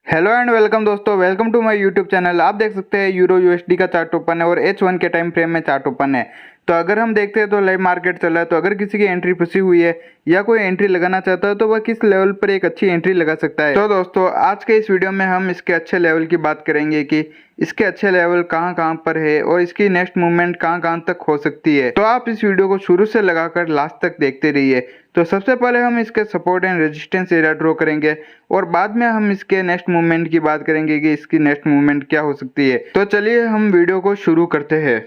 Hello and welcome दोस्तों, welcome to my YouTube channel. आप देख सकते हैं यूरो यूएसडी का चार्ट ओपन है और H1 के टाइम फ्रेम में चार्ट ओपन है। तो अगर हम देखते हैं तो लाइव मार्केट चल रहा है। तो अगर किसी की एंट्री फंसी हुई है या कोई एंट्री लगाना चाहता है तो वह किस लेवल पर एक अच्छी एंट्री लगा सकता है। तो दोस्तों आज के इस वीडियो में हम इसके अच्छे लेवल की बात करेंगे कि इसके अच्छे लेवल कहाँ कहाँ पर है और इसकी नेक्स्ट मूवमेंट कहाँ कहाँ तक हो सकती है। तो आप इस वीडियो को शुरू से लगाकर लास्ट तक देखते रहिए। तो सबसे पहले हम इसके support and resistance area draw करेंगे और बाद में हम इसके नेक्स्ट मूवमेंट की बात करेंगे कि इसकी नेक्स्ट मूवमेंट क्या हो सकती है। तो चलिए हम वीडियो को शुरू करते हैं।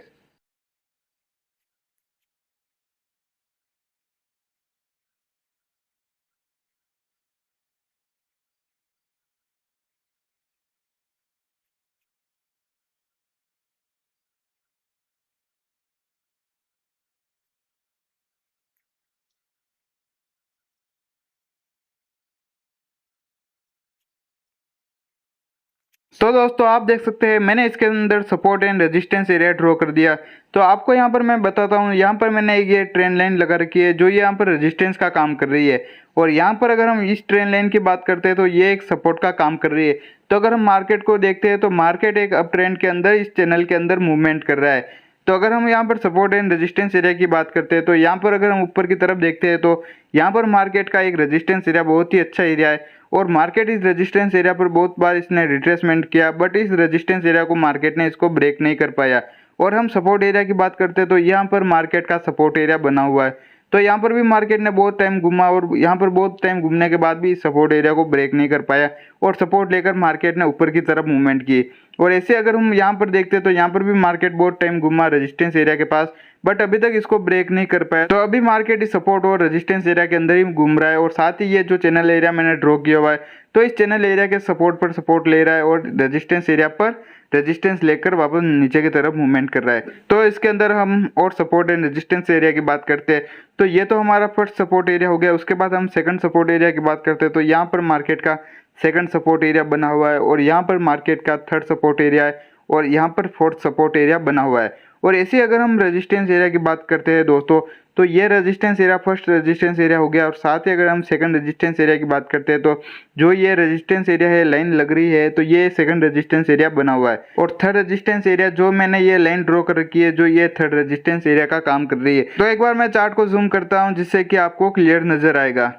तो दोस्तों आप देख सकते हैं मैंने इसके अंदर support and resistance area draw कर दिया। तो आपको यहाँ पर मैं बताता हूँ, यहाँ पर मैंने ये ट्रेंड लाइन लगा रखी है जो ये यहाँ पर रेजिस्टेंस का काम कर रही है। और यहाँ पर अगर हम इस ट्रेंड लाइन की बात करते हैं तो ये एक सपोर्ट का काम कर रही है। तो अगर हम मार्केट को देखते हैं तो मार्केट एक अप ट्रेंड के अंदर इस चैनल के अंदर मूवमेंट कर रहा है। तो अगर हम यहाँ पर सपोर्ट एंड रेजिस्टेंस एरिया की बात करते हैं तो यहाँ पर अगर हम ऊपर की तरफ देखते हैं तो यहाँ पर मार्केट का एक रेजिस्टेंस एरिया बहुत ही अच्छा एरिया है। और मार्केट इस रेजिस्टेंस एरिया पर बहुत बार इसने रिट्रेसमेंट किया, बट इस रेजिस्टेंस एरिया को मार्केट ने इसको ब्रेक नहीं कर पाया। और हम सपोर्ट एरिया की बात करते हैं तो यहाँ पर मार्केट का सपोर्ट एरिया बना हुआ है। तो यहाँ पर भी मार्केट ने बहुत टाइम घूमा और यहाँ पर बहुत टाइम घूमने के बाद भी इस सपोर्ट एरिया को ब्रेक नहीं कर पाया और सपोर्ट लेकर मार्केट ने ऊपर की तरफ मूवमेंट की। और ऐसे अगर हम यहाँ पर देखते हैं तो यहाँ पर भी मार्केट बहुत टाइम घूमा रेजिस्टेंस एरिया के पास, बट अभी तक इसको ब्रेक नहीं कर पाया। तो अभी मार्केट इस सपोर्ट और रेजिस्टेंस एरिया के अंदर ही घूम रहा है। और साथ ही ये जो चैनल एरिया मैंने ड्रॉ किया हुआ है तो इस चैनल एरिया के सपोर्ट पर सपोर्ट ले रहा है और रेजिस्टेंस एरिया पर रेजिस्टेंस लेकर वापस नीचे की तरफ मूवमेंट कर रहा है। तो इसके अंदर हम और सपोर्ट एंड रेजिस्टेंस एरिया की बात करते हैं तो ये तो हमारा फर्स्ट सपोर्ट एरिया हो गया। उसके बाद हम सेकंड सपोर्ट एरिया की बात करते हैं तो यहाँ पर मार्केट का सेकंड सपोर्ट एरिया बना हुआ है और यहाँ पर मार्केट का थर्ड सपोर्ट एरिया है और यहाँ पर फोर्थ सपोर्ट एरिया बना हुआ है। और ऐसे अगर हम रेजिस्टेंस एरिया की बात करते हैं दोस्तों तो ये resistance area first resistance area हो गया। और साथ ही अगर हम सेकंड रेजिस्टेंस एरिया की बात करते हैं तो जो ये रेजिस्टेंस एरिया है लाइन लग रही है तो ये सेकंड रेजिस्टेंस एरिया बना हुआ है। और थर्ड रेजिस्टेंस एरिया जो मैंने ये लाइन ड्रॉ कर रखी है जो ये थर्ड रेजिस्टेंस एरिया का काम कर रही है। तो एक बार मैं चार्ट को जूम करता हूँ जिससे कि आपको क्लियर नजर आएगा।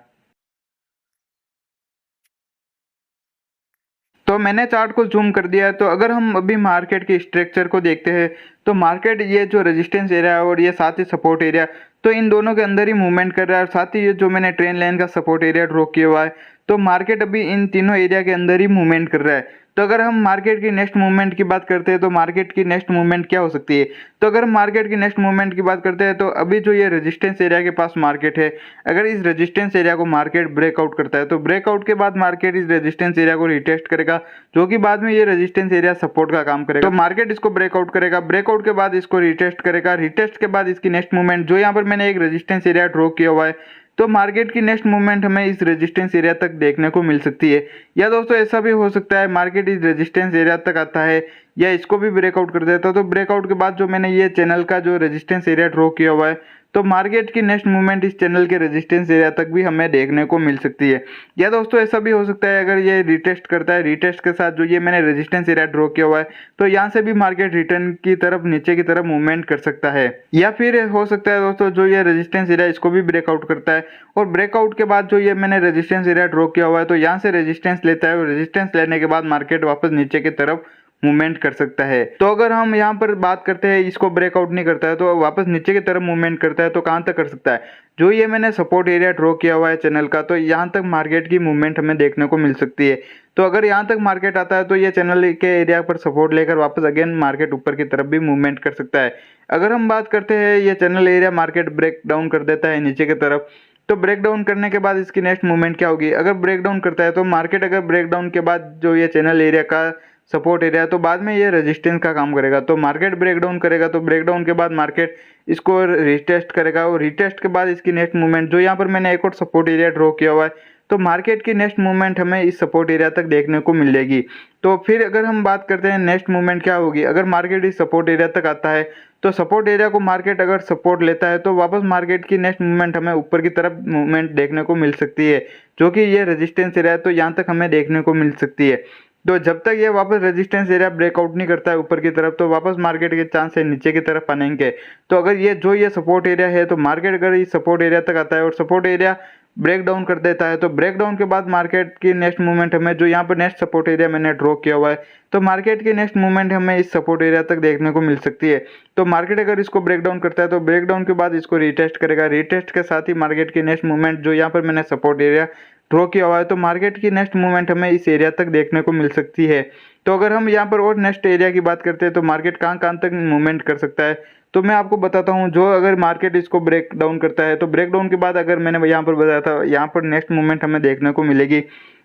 तो मैंने चार्ट को जूम कर दिया है। तो अगर हम अभी मार्केट के स्ट्रक्चर को देखते हैं तो मार्केट ये जो रेजिस्टेंस एरिया है और ये साथ ही सपोर्ट एरिया, तो इन दोनों के अंदर ही मूवमेंट कर रहा है। और साथ ही ये जो मैंने ट्रेन लाइन का सपोर्ट एरिया ड्रॉ किया हुआ है तो मार्केट अभी इन तीनों एरिया के अंदर ही मूवमेंट कर रहा है। तो अगर हम मार्केट की नेक्स्ट मूवमेंट की बात करते हैं तो मार्केट की नेक्स्ट मूवमेंट क्या हो सकती है। तो अगर हम मार्केट की नेक्स्ट मूवमेंट की बात करते हैं तो अभी जो ये रेजिस्टेंस एरिया के पास मार्केट है, अगर इस रेजिस्टेंस एरिया को मार्केट ब्रेकआउट करता है तो ब्रेकआउट के बाद मार्केट इस रेजिस्टेंस एरिया को रिटेस्ट करेगा जो कि बाद में ये रेजिस्टेंस एरिया सपोर्ट का काम करेगा। तो मार्केट इसको ब्रेकआउट करेगा, ब्रेकआउट के बाद इसको रिटेस्ट करेगा, रिटेस्ट के बाद इसकी नेक्स्ट मूवमेंट जो यहाँ पर मैंने एक रेजिस्टेंस एरिया ड्रॉ किया हुआ है तो मार्केट की नेक्स्ट मूवमेंट हमें इस रेजिस्टेंस एरिया तक देखने को मिल सकती है। या दोस्तों ऐसा भी हो सकता है मार्केट इस रेजिस्टेंस एरिया तक आता है या इसको भी ब्रेकआउट कर देता है। तो ब्रेकआउट के बाद जो मैंने ये चैनल का जो रेजिस्टेंस एरिया ड्रॉ किया हुआ है तो मार्केट की नेक्स्ट मूवमेंट इस चैनल के रेजिस्टेंस एरिया तक भी हमें देखने को मिल सकती है। या दोस्तों ऐसा भी हो सकता है अगर ये रिटेस्ट करता है, रिटेस्ट के साथ जो ये मैंने रेजिस्टेंस एरिया ड्रॉ किया हुआ है तो यहाँ से भी मार्केट रिटर्न की तरफ नीचे की तरफ मूवमेंट कर सकता है। या फिर हो सकता है दोस्तों जो ये रेजिस्टेंस एरिया इसको भी ब्रेकआउट करता है और ब्रेकआउट के बाद जो ये मैंने रेजिस्टेंस एरिया ड्रॉ किया हुआ है तो यहाँ से रेजिस्टेंस लेता है और रेजिस्टेंस लेने के बाद मार्केट वापस नीचे की तरफ मूवमेंट कर सकता है। तो अगर हम यहाँ पर बात करते हैं इसको ब्रेकआउट नहीं करता है तो वापस नीचे की तरफ मूवमेंट करता है तो कहाँ तक कर सकता है, जो ये मैंने सपोर्ट एरिया ड्रॉ किया हुआ है चैनल का तो यहाँ तक मार्केट की मूवमेंट हमें देखने को मिल सकती है। तो अगर यहाँ तक मार्केट आता है तो ये चैनल के एरिया पर सपोर्ट लेकर वापस अगेन मार्केट ऊपर की तरफ भी मूवमेंट कर सकता है। अगर हम बात करते हैं ये channel area market break down कर देता है नीचे की तरफ तो ब्रेक डाउन करने के बाद इसकी नेक्स्ट मूवमेंट क्या होगी। अगर ब्रेक डाउन करता है तो मार्केट अगर ब्रेक डाउन के बाद जो ये चैनल एरिया का सपोर्ट एरिया तो बाद में ये रेजिस्टेंस का काम करेगा। तो मार्केट ब्रेक डाउन करेगा तो ब्रेक डाउन के बाद मार्केट इसको रिटेस्ट करेगा और रिटेस्ट के बाद इसकी नेक्स्ट मूवमेंट जो यहाँ पर मैंने एक और सपोर्ट एरिया ड्रॉ किया हुआ है तो मार्केट की नेक्स्ट मूवमेंट हमें इस सपोर्ट एरिया तक देखने को मिलेगी। तो फिर अगर हम बात करते हैं नेक्स्ट मूवमेंट क्या होगी, अगर मार्केट इस सपोर्ट एरिया तक आता है तो सपोर्ट एरिया को मार्केट अगर सपोर्ट लेता है तो वापस मार्केट की नेक्स्ट मूवमेंट हमें ऊपर की तरफ मूवमेंट देखने को मिल सकती है जो कि ये रेजिस्टेंस एरिया है तो यहाँ तक हमें देखने को मिल सकती है। तो जब तक ये वापस रेजिस्टेंस एरिया ब्रेकआउट नहीं करता है ऊपर की तरफ, तो वापस मार्केट के चांस है नीचे की तरफ आनेंगे। तो अगर ये सपोर्ट एरिया है, तो मार्केट अगर इस सपोर्ट एरिया तक आता है और सपोर्ट एरिया ब्रेक डाउन कर देता है, तो ब्रेक डाउन के बाद मार्केट की नेक्स्ट मूवमेंट हमें, जो यहाँ पर नेक्स्ट सपोर्ट एरिया मैंने ड्रॉ किया हुआ है, तो मार्केट की नेक्स्ट मूवमेंट हमें इस सपोर्ट एरिया तक देखने को मिल सकती है। तो मार्केट अगर इसको ब्रेक डाउन करता है, तो ब्रेक डाउन के बाद इसको रीटेस्ट करेगा, रीटेस्ट के साथ ही मार्केट की नेक्स्ट मूवमेंट, जो यहाँ पर मैंने सपोर्ट एरिया ड्रॉ किया हुआ है, तो मार्केट की नेक्स्ट मूवमेंट हमें इस एरिया तक देखने को मिल सकती है। तो अगर हम यहाँ पर और नेक्स्ट एरिया की बात करते हैं, तो मार्केट कहाँ कहाँ तक मूवमेंट कर सकता है, तो मैं आपको बताता हूँ। जो अगर मार्केट इसको ब्रेक डाउन करता है, तो ब्रेक डाउन के बाद अगर मैंने यहाँ पर बताया था, यहाँ पर नेक्स्ट मूवमेंट हमें देखने को मिलेगी।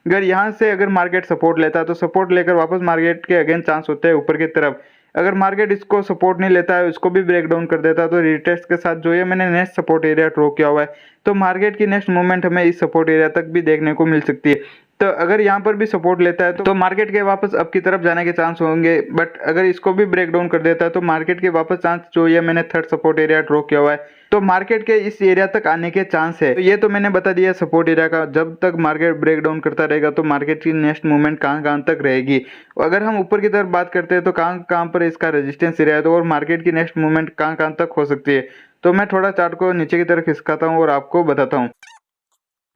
अगर यहाँ से अगर मार्केट सपोर्ट लेता है, तो सपोर्ट लेकर वापस मार्केट के अगेन चांस होते हैं ऊपर की तरफ। अगर मार्केट इसको सपोर्ट नहीं लेता है, इसको भी ब्रेक डाउन कर देता है, तो रीटेस्ट के साथ जो ये मैंने नेक्स्ट सपोर्ट एरिया ड्रॉ किया हुआ है, तो मार्केट की नेक्स्ट मूवमेंट हमें इस सपोर्ट एरिया तक भी देखने को मिल सकती है। तो अगर यहाँ पर भी सपोर्ट लेता है, तो मार्केट के वापस अप की तरफ जाने के चांस होंगे। बट अगर इसको भी ब्रेक डाउन कर देता है, तो मार्केट के वापस चांस, जो ये मैंने थर्ड सपोर्ट एरिया ड्रॉ किया हुआ है, तो मार्केट के इस एरिया तक आने के चांस है। तो ये तो मैंने बता दिया सपोर्ट एरिया का। जब तक मार्केट ब्रेक डाउन करता रहेगा, तो मार्केट की नेक्स्ट मूवमेंट कहाँ कहाँ तक रहेगी। अगर हम ऊपर की तरफ बात करते हैं, तो कहाँ कहाँ पर इसका रेजिस्टेंस एरिया है, तो और मार्केट की नेक्स्ट मूवमेंट कहाँ कहाँ तक हो सकती है। तो मैं थोड़ा चार्ट को नीचे की तरफ खिसकाता हूँ और आपको बताता हूँ।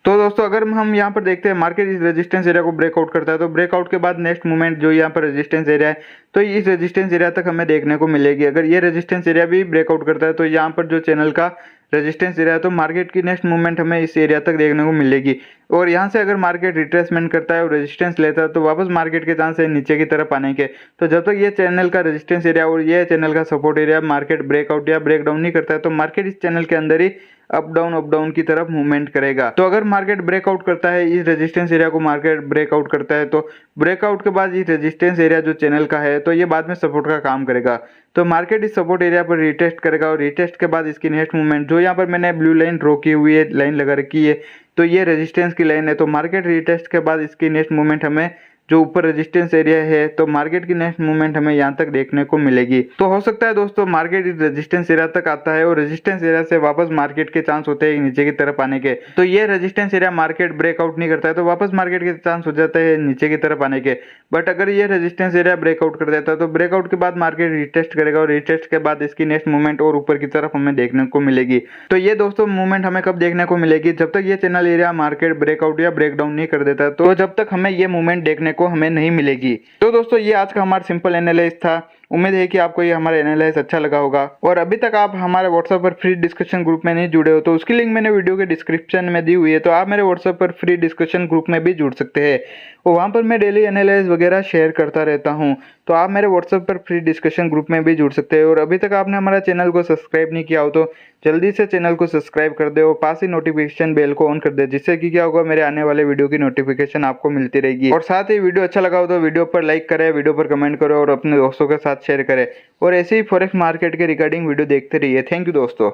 तो दोस्तों अगर हम यहाँ पर देखते हैं, मार्केट इस रेजिस्टेंस एरिया को ब्रेकआउट करता है, तो ब्रेकआउट के बाद नेक्स्ट मूवमेंट जो यहाँ पर रेजिस्टेंस एरिया है, तो इस रेजिस्टेंस एरिया तक हमें देखने को मिलेगी। अगर ये रेजिस्टेंस एरिया भी ब्रेकआउट करता है, तो यहाँ पर जो चैनल का रेजिस्टेंस एरिया है, तो मार्केट की नेक्स्ट मूवमेंट हमें इस एरिया तक देखने को मिलेगी। और यहाँ से अगर मार्केट रिट्रेसमेंट करता है और रेजिस्टेंस लेता है, तो वापस मार्केट के चांस है नीचे की तरफ आने के। तो जब तक ये चैनल का रेजिस्टेंस एरिया और ये चैनल का सपोर्ट एरिया मार्केट ब्रेकआउट या ब्रेकडाउन नहीं करता है, तो मार्केट इस चैनल के अंदर ही अप डाउन की तरफ मूवमेंट करेगा। तो अगर मार्केट ब्रेकआउट करता है, इस रेजिस्टेंस एरिया को मार्केट ब्रेकआउट करता है, तो ब्रेकआउट के बाद इस रेजिस्टेंस एरिया जो चैनल का है, तो ये बाद में सपोर्ट का काम करेगा। तो मार्केट इस सपोर्ट एरिया पर रीटेस्ट करेगा और रीटेस्ट के बाद इसकी नेक्स्ट मूवमेंट, जो यहाँ पर मैंने ब्लू लाइन ड्रॉ की हुई है, लाइन लगा रखी है, तो ये रेजिस्टेंस की लाइन है। तो मार्केट रीटेस्ट के बाद इसकी नेक्स्ट मूवमेंट हमें, जो ऊपर रेजिस्टेंस एरिया है, तो मार्केट की नेक्स्ट मूवमेंट हमें यहाँ तक देखने को मिलेगी। तो हो सकता है दोस्तों मार्केट इस रेजिस्टेंस एरिया तक आता है और रेजिस्टेंस एरिया से वापस मार्केट के चांस होते हैं नीचे की तरफ आने के। तो ये रेजिस्टेंस एरिया मार्केट ब्रेकआउट नहीं करता है, तो वापस मार्केट के चांस हो जाते हैं नीचे की तरफ आने के। बट अगर ये रेजिस्टेंस एरिया ब्रेकआउट कर देता है, तो ब्रेकआउट के बाद मार्केट रिटेस्ट करेगा और रिटेस्ट के बाद इसकी नेक्स्ट मूवमेंट और ऊपर की तरफ हमें देखने को मिलेगी। तो ये दोस्तों मूवमेंट हमें कब देखने को मिलेगी, जब तक ये चैनल एरिया मार्केट ब्रेकआउट या ब्रेकडाउन नहीं कर देता, तो जब तक हमें ये मूवमेंट देखने को हमें नहीं मिलेगी। तो दोस्तों ये आज का हमारा सिंपल एनालिसिस था। उम्मीद है कि आपको ये हमारा एनालिसिस अच्छा लगा होगा। और अभी तक आप हमारे व्हाट्सएप पर फ्री डिस्कशन ग्रुप में नहीं जुड़े हो, तो उसकी लिंक मैंने वीडियो के डिस्क्रिप्शन में दी हुई है, तो आप मेरे व्हाट्सएप पर फ्री डिस्कशन ग्रुप में भी जुड़ सकते हैं। और वहाँ पर मैं डेली एनालिसिस वगैरह शेयर करता रहता हूँ, तो आप मेरे व्हाट्सएप पर फ्री डिस्कशन ग्रुप में भी जुड़ सकते हैं। और अभी तक आपने हमारा चैनल को सब्सक्राइब नहीं किया हो, तो जल्दी से चैनल को सब्सक्राइब कर दे और पास ही नोटिफिकेशन बेल को ऑन कर दे, जिससे कि क्या होगा, मेरे आने वाले वीडियो की नोटिफिकेशन आपको मिलती रहेगी। और साथ ही वीडियो अच्छा लगा हो तो वीडियो पर लाइक करें, वीडियो पर कमेंट करो और अपने दोस्तों के साथ शेयर करें। और ऐसे ही फॉरेक्स मार्केट के रिगार्डिंग वीडियो देखते रहिए। थैंक यू दोस्तों।